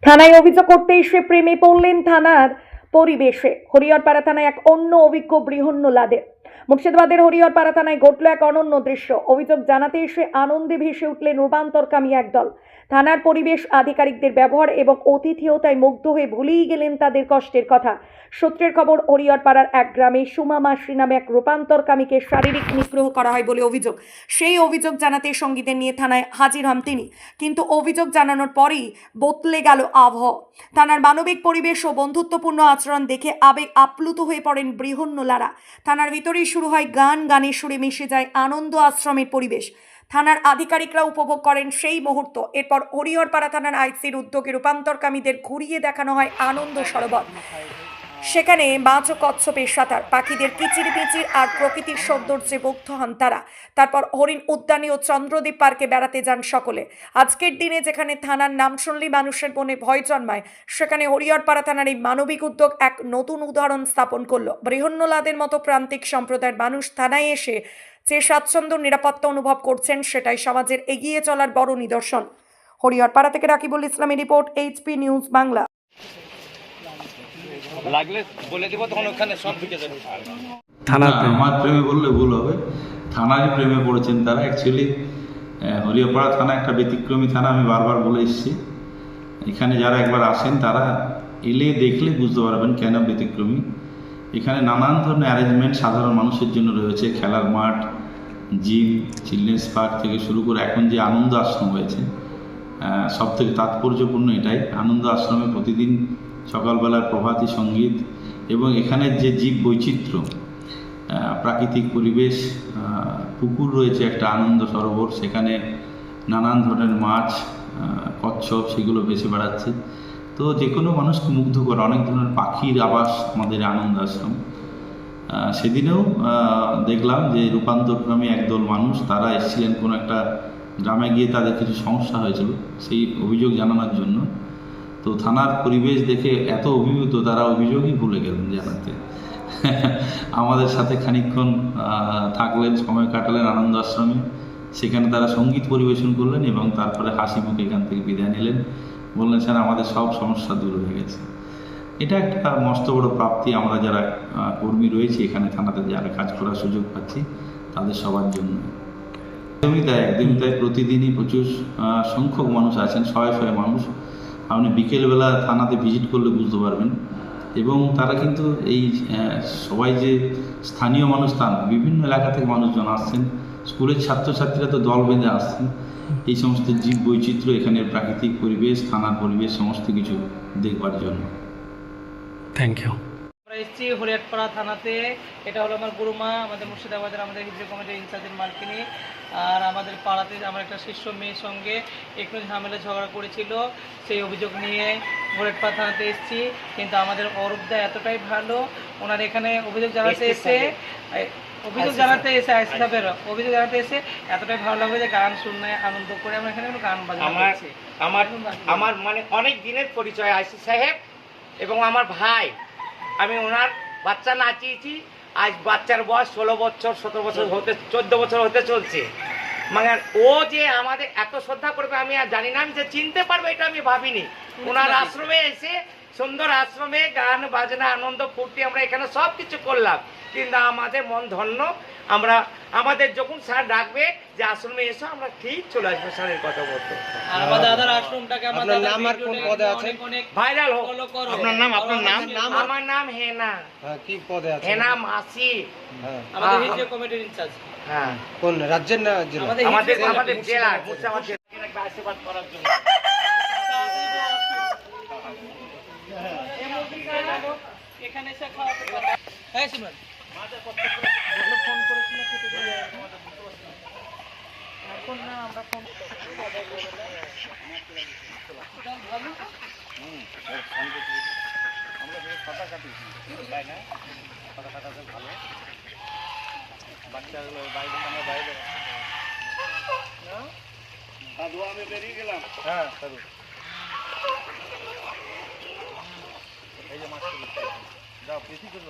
থানায় অভিযোগ করতে এসে প্রেমে পড়লেন থানার পরিবেশে। হরিহরপাড়া থানায় এক অন্য অভিজ্ঞ বৃহন্নলাদে। মুর্শিদাবাদের হরিহরপাড়া থানায় ঘটল এক অনন্য দৃশ্য। অভিযোগ জানাতে এসে আনন্দে ভেসে উঠলেন রূপান্তরকামী একদল। থানার পরিবেশ আধিকারিকদের ব্যবহার এবং অতিথিয়তায় মুগ্ধ হয়ে ভুলেই গেলেন তাদের কষ্টের কথা। সূত্রের খবর, হরিহরপাড়ার এক গ্রামে সুমা মাসি নামে এক রূপান্তরকামীকে শারীরিক নিগ্রহ করা হয় বলে অভিযোগ। সেই অভিযোগ জানাতে সঙ্গীদের নিয়ে থানায় হাজির হন তিনি, কিন্তু অভিযোগ জানানোর পরেই বদলে গেল আবহাওয়া। থানার মানবিক পরিবেশ ও বন্ধুত্বপূর্ণ আচরণ দেখে আবেগ আপ্লুত হয়ে পড়েন বৃহন্নলারা। থানার ভিতরেই শুরু হয় গান, গানের সুরে মিশে যায় আনন্দ আশ্রমের পরিবেশ। থানার আধিকারিকরা উপভোগ করেন সেই মুহূর্ত। এরপর হরিহরপাড়া থানার আইসির উদ্যোগে রূপান্তরকামীদের ঘুরিয়ে দেখানো হয় আনন্দ সরোবর। সেখানে মাছ ও কচ্ছপের সাঁতার, পাখিদের কিচিরমিচির আর প্রকৃতির সৌন্দর্যে মুগ্ধ হন তারা। তারপর হরিণ উদ্যানে ও চন্দ্রদ্বীপ পার্কে বেড়াতে যান সকলে। আজকের দিনে যেখানে থানার নাম শুনলেই মানুষের মনে ভয় জন্মায়, সেখানে হরিহরপাড়া থানার এই মানবিক উদ্যোগ এক নতুন উদাহরণ স্থাপন করলো। বৃহন্নলাদের মতো প্রান্তিক সম্প্রদায়ের মানুষ থানায় এসে যে স্বাচ্ছন্দ্য নিরাপত্তা অনুভব করছেন, সেটাই সমাজের এগিয়ে চলার বড় নিদর্শন। হরিহরপাড়া থেকে রাকিবুল ইসলামের রিপোর্ট, এইচপি নিউজ বাংলা। লাগলে বলে দেবো, তখন ওখানে সব ঢুকে যাবে। থানাতে আমার প্রেমে বললে ভুল হবে, থানারই প্রেমে পড়েছেন তারা। অ্যাকচুয়ালি হরিহরপাড়া থানা একটা ব্যতিক্রমী থানা, আমি বারবার বলে এসেছি। এখানে যারা একবার আসেন তারা এলে দেখলে বুঝতে পারবেন কেন ব্যতিক্রমী। এখানে নানান ধরনের অ্যারেঞ্জমেন্ট সাধারণ মানুষের জন্য রয়েছে। খেলার মাঠ, জিম, চিলড্রেন্স পার্ক থেকে শুরু করে এখন যে আনন্দ আশ্রম হয়েছে, সব থেকে তাৎপর্যপূর্ণ এটাই। আনন্দ আশ্রমে প্রতিদিন সকালবেলার প্রভাতী সঙ্গীত এবং এখানের যে জীব বৈচিত্র্য, প্রাকৃতিক পরিবেশ, পুকুর রয়েছে, একটা আনন্দ সরোবর, সেখানে নানান ধরনের মাছ, কচ্ছপ, সেগুলো ভেসে বেড়াচ্ছে। তো যে কোনো মানুষকে মুগ্ধ করে। অনেক ধরনের পাখির আবাস আমাদের আনন্দ আশ্রম। সেদিনেও দেখলাম যে রূপান্তরকামী একদল মানুষ, তারা এসেছিলেন কোনো একটা গ্রামে গিয়ে তাদের কিছু সমস্যা হয়েছিল, সেই অভিযোগ জানানোর জন্য। তো থানার পরিবেশ দেখে এত অভিভূত, তারা অভিযোগই ভুলে গেলেন জানাতে। আমাদের সাথে খানিকক্ষণ থাকলেন, সময় কাটালেন আনন্দ আশ্রমে। সেখানে তারা সঙ্গীত পরিবেশন করলেন এবং তারপরে হাসি মুখে এখান থেকে বিদায় নিলেন। বললেন, স্যার আমাদের সব সমস্যা দূর হয়ে গেছে। এটা একটা মস্ত বড় প্রাপ্তি। আমরা যারা কর্মী রয়েছি এখানে থানাতে, যারা কাজ করার সুযোগ পাচ্ছি, তাদের সবার জন্য। একদমই তাই প্রতিদিনই প্রচুর সংখ্যক মানুষ আছেন, শয়ে শয়ে মানুষ। আপনি বিকেলবেলা থানাতে ভিজিট করলে বুঝতে পারবেন। এবং তারা কিন্তু এই সবাই যে স্থানীয় মানুষ তা না, বিভিন্ন এলাকা থেকে মানুষজন আসছেন। স্কুলের ছাত্রছাত্রীরা তো দল বেঁধে আসছেন এই সমস্ত জীব বৈচিত্র্য, এখানের প্রাকৃতিক পরিবেশ, থানার পরিবেশ, সমস্ত কিছু দেখবার জন্য। Thank you. আমরা এসেছি হরিহরপাড়া থানাতে। এটা হলো আমার গুরুমা, আমাদের মুর্শিদাবাদের আমাদের হিজড়ি কমিটির ইনচার্জের মালকিনী। আর আমাদের পাড়াতে আমার একটা শিষ্য মেয়ের সঙ্গে একটু ঝামেলা ঝগড়া করেছিল, সেই অভিযোগ নিয়ে হরিহরপাড়া থানাতে এসেছি। কিন্তু আমাদের অরূপদা এতটাই ভালো, ওনার এখানে অভিযোগ জানাতে এসে আইসি সাহেবের অভিযোগ জানাতে এসে এতটাই ভালো লাগবে যে গান শুনে আনন্দ করে আমরা এখানে গান বাজনা করছি। আমার মানে অনেক দিনের পরিচয় আইসি সাহেব এবং আমার ভাই। আমি ওনার বাচ্চা নাচিয়েছি। আজ বাচ্চার বয়স 16 বছর, 17 বছর হতে, 14 বছর হতে চলছে। মানে ও যে আমাদের এত শ্রদ্ধা করবে আমি আর জানি না, আমি যে চিনতে পারবো এটা আমি ভাবিনি। ওনার আশ্রমে এসে, সুন্দর আশ্রমে গান বাজনা আনন্দ ফুর্তি আমরা এখানে সব কিছু করলাম। কিন্তু আমাদের মন ধন্য। আমরা আমাদের যখন স্যার ডাকবে যে আশ্রমে এসো, আমরা ঠিক চলে আসবো স্যারের কথা বলতে। আর আমার দাদার আশ্রমটাকে আমাদের নাম আর কোন পদে আছে ভাইরাল হোক। আপনার নাম? আমার নাম হেনা। কি পদে আছে? হেনা মাসি, আমাদের হিজড়ি কমিটির ইনচার্জ। হ্যাঁ, কোন রাজ্যের না জেলা? আমাদের জেলা মুর্শিদাবাদ জেলা। আশীর্বাদ করার জন্য এখানে এসে খাওয়াতে পারে। হ্যাঁ সিমরন, ফোন করেছিল এখন না, আমরা ফোন বাচ্চাগুলো বাইরে, আমরা বাইরে দাদু আমি বেরিয়ে গেলাম। হ্যাঁ দাদু, এই যে মাছ যাও বেশি করে